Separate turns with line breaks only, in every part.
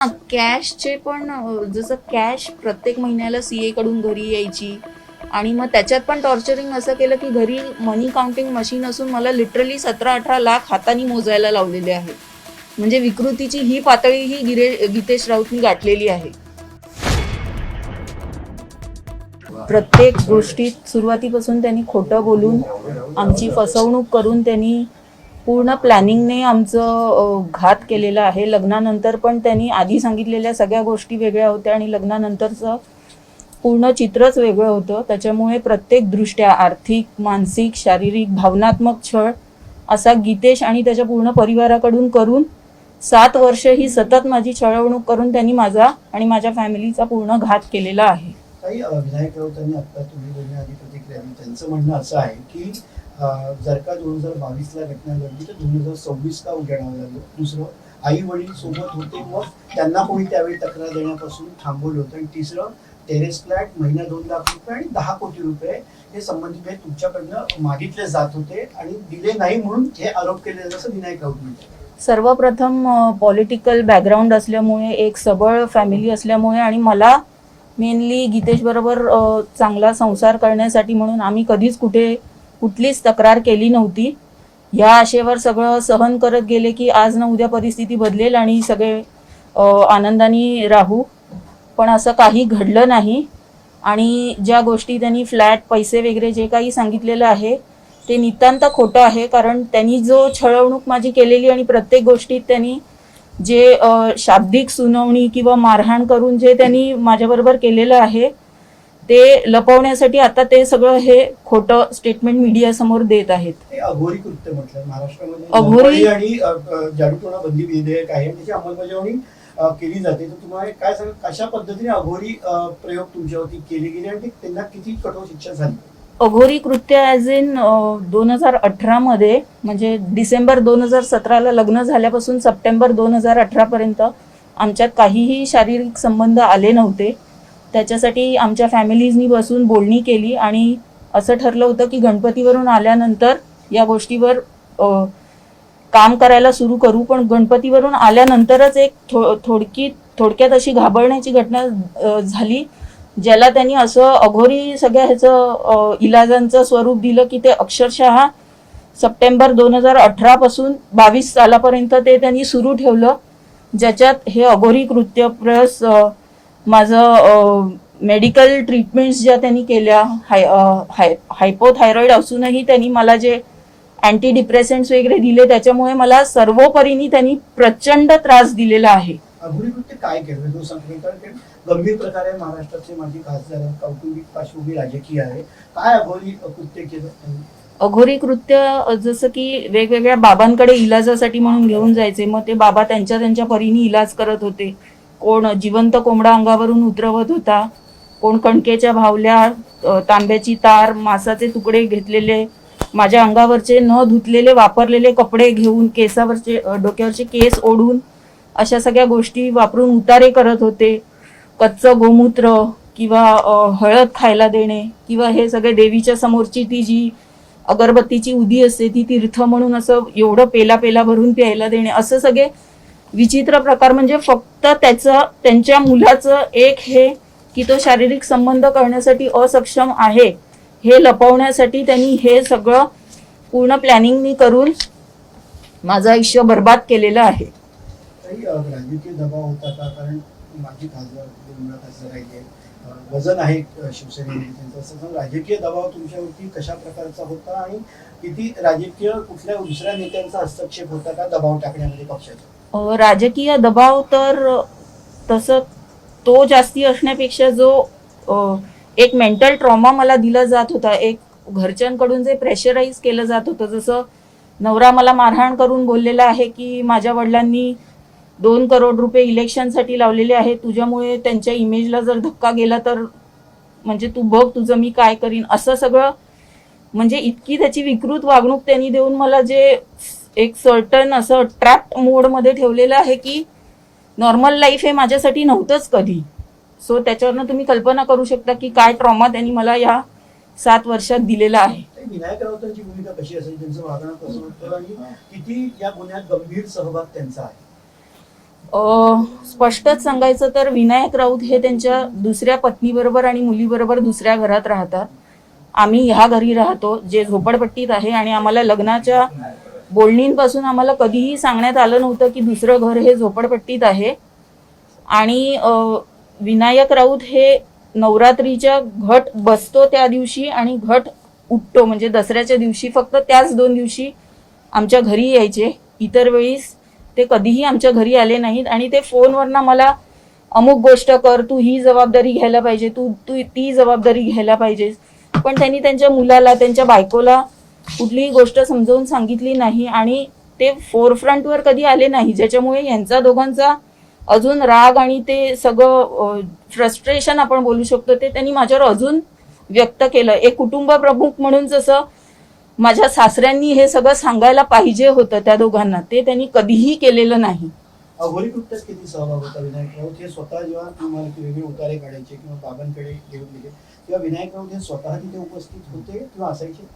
कॅशचे पण जसं कॅश प्रत्येक महिन्याला सीए कडून घरी यायची आणि मग त्याच्यात पण टॉर्चरिंग असं केलं की घरी मनी काउंटिंग मशीन असून मला लिटरली 17-18 लाख हाताने मोजायला लावलेले आहे. म्हणजे विकृतीची ही पातळी ही गीतेश राऊतनी गाठलेली आहे. प्रत्येक गोष्टीत सुरुवातीपासून त्यांनी खोटं बोलून आमची फसवणूक करून त्यांनी पूर्ण प्लॅनिंगने आमचं घात केलेला आहे. लग्नानंतर पण त्यांनी आधी सांगितलेल्या सगळ्या गोष्टी वेगळ्या होत्या आणि लग्नानंतरचं पूर्ण चित्रच वेगळं होतं. त्याच्यामुळे प्रत्येकदृष्ट्या आर्थिक, मानसिक, शारीरिक, भावनात्मक छळ असा गीतेश आणि त्याच्या पूर्ण परिवाराकडून करून 7 वर्ष ही सतत माझी छळवणूक करून त्यांनी माझा आणि माझ्या फॅमिलीचा पूर्ण घात केलेला आहे.
काही विनायक राऊतांनी आता तुम्ही बोलण्याआधी प्रतिक्रिया दिली. त्यांचं म्हणणं असं आहे की जर का 2022ला घटना घडली तर 2026 का उघडावं लागलं. दुसरं, आई वडील सोबत होते मग त्यांना कोणी त्यावेळी तक्रार देण्यापासून थांबवलं होतं. आणि तिसरं, टेरेस फ्लॅट महिना 2 लाख रुपये आणि 10 कोटी रुपये हे संबंधित तुमच्याकडनं मागितले जात होते आणि दिले नाही म्हणून हे आरोप केले जातात असं विनायक राऊत म्हणतात.
सर्वप्रथम पॉलिटिकल बॅकग्राऊंड असल्यामुळे, एक सबळ फॅमिली असल्यामुळे आणि मला मेनली गीतेश बरोबर चांगला संसार करण्यासाठी म्हणून आम्ही कधीच कुठलीच तक्रार केली नव्हती. या आशेवर सगळं सहन करत गेले की आज ना उद्या परिस्थिती बदलेल आणि सगळे आनंदाने राहू. पण असं काही घडलं नाही. आणि ज्या गोष्टी त्यांनी फ्लॅट, पैसे वगैरे जे काही सांगितलेलं आहे ते नितांत खोटं आहे. कारण त्यांनी जो छळवणूक माझी केलेली आणि प्रत्येक गोष्टीत त्यांनी जे शाब्दिक सुनावणी किंवा मारहाण करून जे त्यांनी माझ्याबरोबर केलेलं आहे ते लपवण्यासाठी आता ते सगळं हे खोटं स्टेटमेंट मीडियासमोर देत आहेत.
अघोरी कृत्य म्हटलं महाराष्ट्रामध्ये अघोरी आणि जादूटोणा बंदी विधेयक आहे, त्याची अंमलबजावणी केली जाते. तर तुम्हाला काय सांगा, कशा पद्धतीने अघोरी प्रयोग तुमच्यावरती केले गेले आणि त्यांना किती कठोर शिक्षा झाली?
अघोरी कृत्य ॲज इन 2018 मध्ये, म्हणजे डिसेंबर 2017ला लग्न झाल्यापासून सप्टेंबर 2018 पर्यंत आमच्यात काहीही शारीरिक संबंध आले नव्हते. त्याच्यासाठी आमच्या फॅमिलीजनी बसून बोलणी केली आणि असं ठरलं होतं की गणपतीवरून आल्यानंतर या गोष्टीवर काम करायला सुरू करू. पण गणपतीवरून आल्यानंतरच एक थोडक्यात अशी घाबरण्याची घटना झाली, ज्याला त्यांनी असं अघोरी सगळ्या ह्याचं इलाजांचं स्वरूप दिलं की ते अक्षरशः सप्टेंबर 2018 पासून 22 सालापर्यंत ते त्यांनी सुरू ठेवलं, ज्याच्यात हे अघोरी कृत्य प्लस माझं मेडिकल ट्रीटमेंट्स ज्या त्यांनी केल्या, हायपोथायरॉइड असूनही त्यांनी मला जे अँटी डिप्रेसंट्स वगैरे दिले त्याच्यामुळे मला सर्वोपरीने त्यांनी प्रचंड त्रास दिलेला आहे.
अघोरी कृत्य काय केलं तो सांगतो? गंभीर प्रकारे महाराष्ट्राचे माजी खासदार, कौटुंबिक पार्श्वभूमी राजकीय आहे, काय अघोरी कृत्य केलं?
अघोरी कृत्य जसं की वेगवेगळ्या बाबांकडे इलाजासाठी म्हणून घेऊन जायचे. मग ते बाबा त्यांच्या परीने इलाज करत होते. कोण जिवंत कोंबडा अंगावरून उतरवत होता, कोण कणकेच्या भावल्या, तांब्याची तार, मांसाचे तुकडे घेतलेले, माझ्या अंगावरचे न धुतलेले वापरलेले कपडे घेऊन, डोक्यावरचे केस ओढून अशा सगळ्या गोष्टी वापरून उतारे करत होते. कच्चं गोमूत्र किंवा हळद खायला देणे किंवा हे सगळे देवीच्या समोरची ती जी अगरबत्तीची उदी असते ती तीर्थ म्हणून असं एवढं पेला भरून प्यायला देणे, असं सगळे विचित्र प्रकार. म्हणजे फक्त त्यांच्या मुलाचं एक हे की तो शारीरिक संबंध करण्यासाठी असक्षम आहे हे लपवण्यासाठी त्यांनी हे सगळं पूर्ण प्लॅनिंगनी करून माझं आयुष्य बर्बाद केलेलं आहे.
राजकीय दबाव होता का? कारण माजी खासदार राहिले, वजन आहे शिवसेनेने, राजकीय दबाव तुमच्यावरती कशा प्रकारचा होता आणि किती राजकीय कुठल्या दुसऱ्या नेत्यांचा हस्तक्षेप होता का दबाव टाकण्यामध्ये पक्षाचा?
राजकीय दबाव तर तसं तो जास्ती असण्यापेक्षा जो एक मेंटल ट्रॉमा मला दिला जात होता, एक घरच्यांकडून जे प्रेशराईज केलं जात होतं. जसं नवरा मला मारहाण करून बोललेला आहे की माझ्या वडिलांनी 2 करोड रुपये इलेक्शनसाठी लावलेले आहे, तुझ्यामुळे त्यांच्या इमेजला जर धक्का गेला तर म्हणजे तू बघ तुझं मी काय करीन, असं सगळं. म्हणजे इतकी त्याची विकृत वागणूक त्यांनी देऊन मला जे एक सर्टन असं ट्रॅप मोडमध्ये ठेवलेलं आहे की नॉर्मल लाईफ हे माझ्यासाठी नव्हतंच कधी. सो त्याच्यावरनं तुम्ही कल्पना करू शकता की काय ट्रॉमा त्यांनी मला या 7 वर्षात दिलेला आहे.
विनायक राऊतांची भूमिका कशी असेल, त्यांचं वागणं कसं होतं आणि किती या गुन्ह्यात गंभीर सहभाग त्यांचा आहे?
स्पष्टच सांगायचं तर विनायक राऊत हे त्यांच्या दुसऱ्या पत्नीबरोबर आणि मुलीबरोबर दुसऱ्या घरात राहतात. आम्ही ह्या घरी राहतो जे झोपडपट्टीत आहे आणि आम्हाला लग्नाच्या बोलणींपासून आम्हाला कधीही सांगण्यात आलं नव्हतं की दुसरं घर हे झोपडपट्टीत आहे. आणि विनायक राऊत हे नवरात्रीच्या घट बसतो त्या दिवशी आणि घट उठतो म्हणजे दसऱ्याच्या दिवशी फक्त त्याच 2 दिवशी आमच्या घरी यायचे. इतर वेळीस ते कधीही आमच्या घरी आले नाहीत आणि ते फोनवरनं मला अमुक गोष्ट कर, तू ही जबाबदारी घ्यायला पाहिजे, तू तू ती जबाबदारी घ्यायला पाहिजेस. पण त्यांनी त्यांच्या मुलाला त्यांच्या बायकोला कुठलीही गोष्ट समजावून सांगितली नाही आणि ते फोरफ्रंटवर कधी आले नाही, ज्याच्यामुळे यांचा दोघांचा अजून राग आणि ते सगळं फ्रस्ट्रेशन आपण बोलू शकतो ते त्यांनी माझ्यावर अजून व्यक्त केलं. एक कुटुंब प्रमुख म्हणून जसं माझ्या सासऱ्यांनी हे सगळं सांगायला पाहिजे होतं त्या दोघांना, ते त्यांनी कधीही केलेलं नाही.
अघोरी कृत्यात किती सहभाग होता विनायक राऊत? हे स्वतः जेव्हा तुम्हाला वेगळे उतारे काढायचे किंवा बाबांकडे घेऊन गेले तेव्हा विनायक राऊत हे स्वतः तिथे उपस्थित होते किंवा असायचे?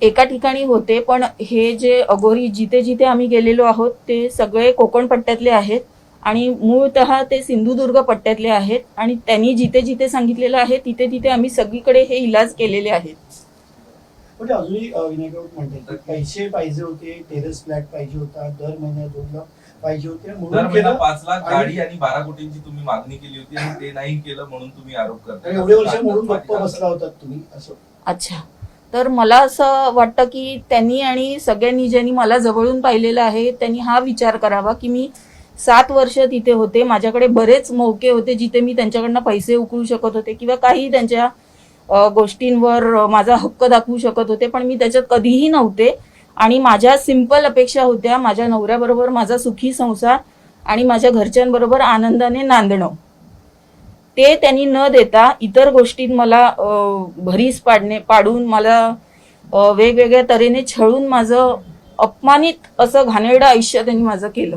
एका ठिकाणी होते, पण हे जे अघोरी जिथे जिथे आम्ही गेलेलो आहोत ते सगळे कोकण पट्ट्यातले आहेत आणि मूळतः ते सिंधुदुर्ग पट्ट्यातले आहेत आणि त्यांनी जिथे जिथे सांगितलेलं आहे तिथे तिथे आम्ही सगळीकडे हे इलाज केलेले आहेत.
म्हणजे अजूनही विनायक राऊत म्हणतात की पैसे पाहिजे होते, टेरेस फ्लॅट पाहिजे होता, दर महिन्यात 2 लाख पाहिजे होते
दर
म्हणून
महिना
केलं.
5 लाख गाडी आणि 12 कोटींची तुम्ही मागणी केली होती आणि ते नाही केलं म्हणून तुम्ही आरोप करताय.
आणि एवढे वर्ष म्हणून गप्प बसला होतात तुम्ही असं?
अच्छा, तर मला असं वाटतं की त्यांनी आणि सगळ्यांनी ज्यांनी मला जवळून पाहिलेलं आहे त्यांनी हा विचार करावा की मी 7 वर्ष तिथे होते, माझ्याकडे बरेच मौके होते जिथे मी त्यांच्याकडनं पैसे उकळू शकत होते किंवा काही त्यांच्या गोष्टींवर माझा हक्क दाखवू शकत होते, पण मी त्याच्यात कधीही नव्हते. आणि माझ्या सिंपल अपेक्षा होत्या माझ्या नवऱ्याबरोबर माझा सुखी संसार आणि माझ्या घरच्यांबरोबर आनंदाने नांदणं. ते त्यांनी न देता इतर गोष्टीत मला भरीस पाडून मला वेगवेगळ्या तऱ्हेने छळून माझं अपमानित असं घाणेरडं आयुष्य त्यांनी माझं केलं.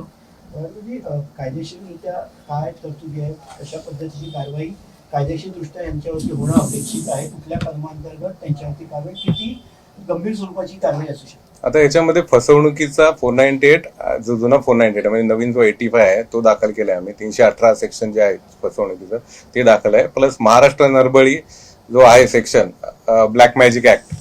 कायदेशीररित्या काय तरतुदी आहे, कशा पद्धतीची कारवाई कायदेशीरदृष्ट्या यांच्यावरती होणं अपेक्षित आहे, कुठल्या कलमांतर्गत त्यांच्यावरती कारवाई, किती गंभीर स्वरूपाची कारवाई असू शकते?
आता याच्यामध्ये फसवणुकीचा 498 जो जुना 498 म्हणजे नवीन जो 85 आहे तो दाखल केलाय आम्ही. 318 सेक्शन जे आहे फसवणुकीचं ते दाखल आहे, प्लस महाराष्ट्र नरबळी जो आहे सेक्शन ब्लॅक मॅजिक ऍक्ट,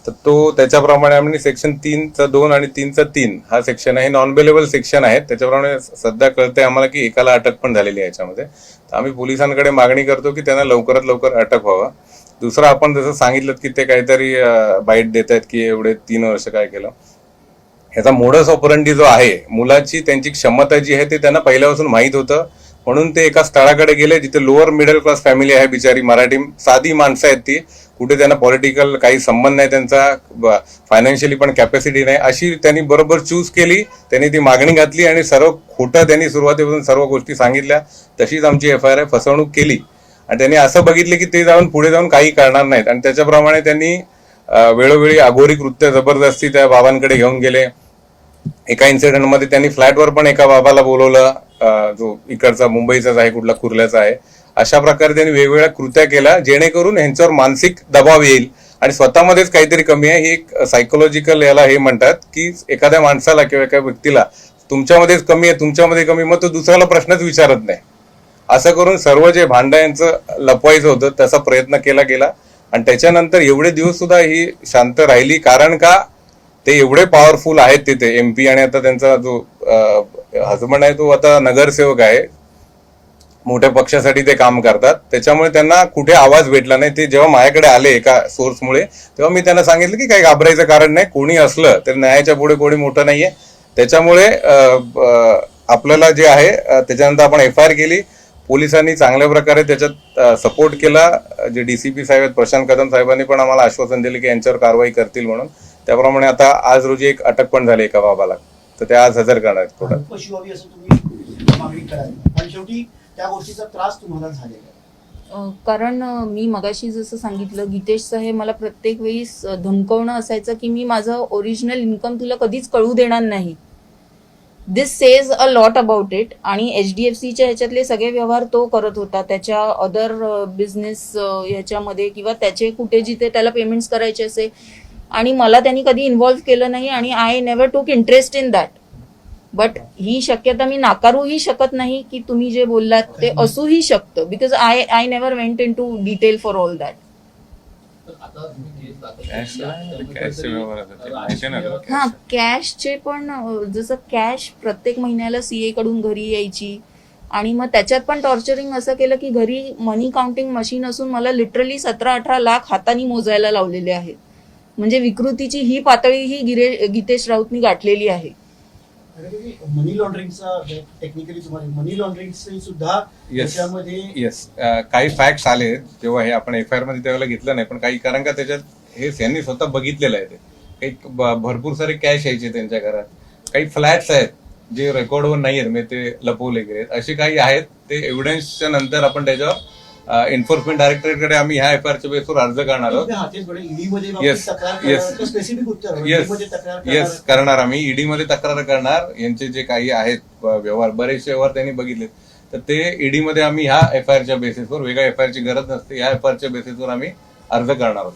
तर तो त्याच्याप्रमाणे आम्ही सेक्शन 3(2) आणि 3(3) हा सेक्शन आहे, नॉन बेलेबल सेक्शन आहे. त्याच्याप्रमाणे सध्या कळतंय आम्हाला की एकाला अटक पण झालेली आहे याच्यामध्ये. तर आम्ही पोलिसांकडे मागणी करतो की त्यांना लवकरात लवकर अटक व्हावा. दुसरं आपण जसं सांगितलं की ते काहीतरी बाईट देत आहेत की एवढे 3 वर्ष काय केलं, ह्याचा मोडस ऑपरंडी जो आहे, मुलाची त्यांची क्षमता जी आहे ते त्यांना पहिल्यापासून माहीत होतं, म्हणून ते एका स्थळाकडे गेले जिथे लोअर मिडल क्लास फॅमिली आहे, बिचारी मराठी साधी माणसं आहेत ती, कुठे त्यांना पॉलिटिकल काही संबंध नाही त्यांचा, फायनान्शियली पण कॅपॅसिटी नाही, अशी त्यांनी बरोबर चूज केली. त्यांनी ती मागणी घातली आणि सर्व खोटं त्यांनी सुरुवातीपासून सर्व गोष्टी सांगितल्या. तशीच आमची FIR आहे, फसवणूक केली आणि त्यांनी असं बघितलं की ते जाऊन पुढे जाऊन काही करणार नाहीत आणि त्याच्याप्रमाणे त्यांनी वेळोवेळी अघोरी कृत्य जबरदस्ती त्या बाबांकडे घेऊन गेले. एका इन्सिडेंटमध्ये त्यांनी फ्लॅटवर पण एका बाबाला बोलवलं, जो इकडचा मुंबईचाच आहे, कुठला कुर्ल्याचा आहे. अशा प्रकारे त्यांनी वेगवेगळ्या कृत्या केल्या जेणेकरून ह्यांच्यावर मानसिक दबाव येईल आणि स्वतःमध्येच काहीतरी कमी आहे. ही एक सायकोलॉजिकल याला हे म्हणतात की एखाद्या माणसाला किंवा एका व्यक्तीला तुमच्यामध्येच कमी आहे, तुमच्यामध्ये कमी, मग तो दुसऱ्याला प्रश्नच विचारत नाही. असं करून सर्व जे भांडं यांचं लपवायचं होतं तसा प्रयत्न केला गेला आणि त्याच्यानंतर एवढे दिवस सुद्धा ही शांत राहिली. कारण का, ते एवढे पॉवरफुल आहेत तिथे MP आणि आता त्यांचा जो हजबंड आहे तो आता नगरसेवक आहे, मोठ्या पक्षासाठी ते काम करतात, त्याच्यामुळे त्यांना कुठे आवाज भेटला नाही. ते जेव्हा माझ्याकडे आले एका सोर्समुळे तेव्हा मी त्यांना सांगितलं की काही घाबरायचं कारण नाही, कोणी असलं तर न्यायाच्या पुढे कोणी मोठं नाहीये. त्याच्यामुळे आपल्याला जे आहे त्याच्यानंतर आपण FIR केली. पोलिसांनी चांगल्या प्रकारे त्याच्यात सपोर्ट केला. जे DCP साहेब आहेत प्रशांत कदम साहेबांनी पण आम्हाला आश्वासन दिले की यांच्यावर कारवाई करतील म्हणून. त्याप्रमाणे आता आज रोजी एक अटक पण झाली एका बाबाला, तर ते आज हजर करणार आहेत कोर्टात.
कशी व्हावी असं तुम्ही मागणी कराल आणि शेवटी त्या गोष्टीचा त्रास तुम्हाला झालेला आहे?
कारण मी मगाशी जसं सांगितलं, गीतेश साहेब मला प्रत्येक वेळी धमकवणं असायचं की मी माझं ओरिजिनल इन्कम तुला कधीच कळू देणार नाही. This says a lot about it. आणि HDFCच्या ह्याच्यातले सगळे व्यवहार तो करत होता, त्याच्या अदर बिझनेस ह्याच्यामध्ये किंवा त्याचे कुठे जिथे त्याला पेमेंट्स करायचे असे, आणि मला त्यांनी कधी इन्व्हॉल्व्ह केलं नाही आणि आय नेव्हर टूक interest in that. But he शक्यता मी नाकारूही शकत नाही की तुम्ही जे बोललात ते असूही शकतं, because I never went into detail for all that. हा, कॅशचे पण जसं कॅश प्रत्येक महिन्याला सीए कडून घरी यायची आणि मग त्याच्यात पण टॉर्चरिंग असं केलं की घरी मनी काउंटिंग मशीन असून मला लिटरली 17-18 लाख हाताने मोजायला लावलेले आहेत. म्हणजे विकृतीची ही पातळी ही गीतेश राऊतनी गाठलेली आहे.
मनी लॉन्ड्रिंगचा टेक्निकली तुम्हाला मनी लॉन्ड्रिंगचे सुद्धा त्याच्यामध्ये
येस, काही फॅक्ट्स आले जेव्हा हे आपण एफ आय आर मध्ये त्यावेळेला घेतलं नाही, पण काही कारण का त्याच्यात हे यांनी स्वतः बघितलेलं आहे. ते काही भरपूर सारे कॅश यायचे त्यांच्या घरात, काही फ्लॅट्स आहेत जे रेकॉर्डवर नाही आहेत, म्हणजे ते लपवले गेले, असे काही आहेत. ते एव्हिडन्सच्या नंतर आपण त्याच्यावर एन्फोर्समेंट डायरेक्टरेटकडे आम्ही ह्या एफ आय आरच्या बेसवर अर्ज करणार आहोत. येस, करणार आम्ही. ईडी मध्ये तक्रार करणार. यांचे जे काही आहेत व्यवहार, बरेचसे व्यवहार त्यांनी बघितले, तर ते ईडी मध्ये आम्ही ह्या एफ आय आरच्या बेसिसवर, वेगळ्या एफ आय आरची गरज नसते, ह्या एफ आय आरच्या बेसिसवर आम्ही अर्ज करणार आहोत.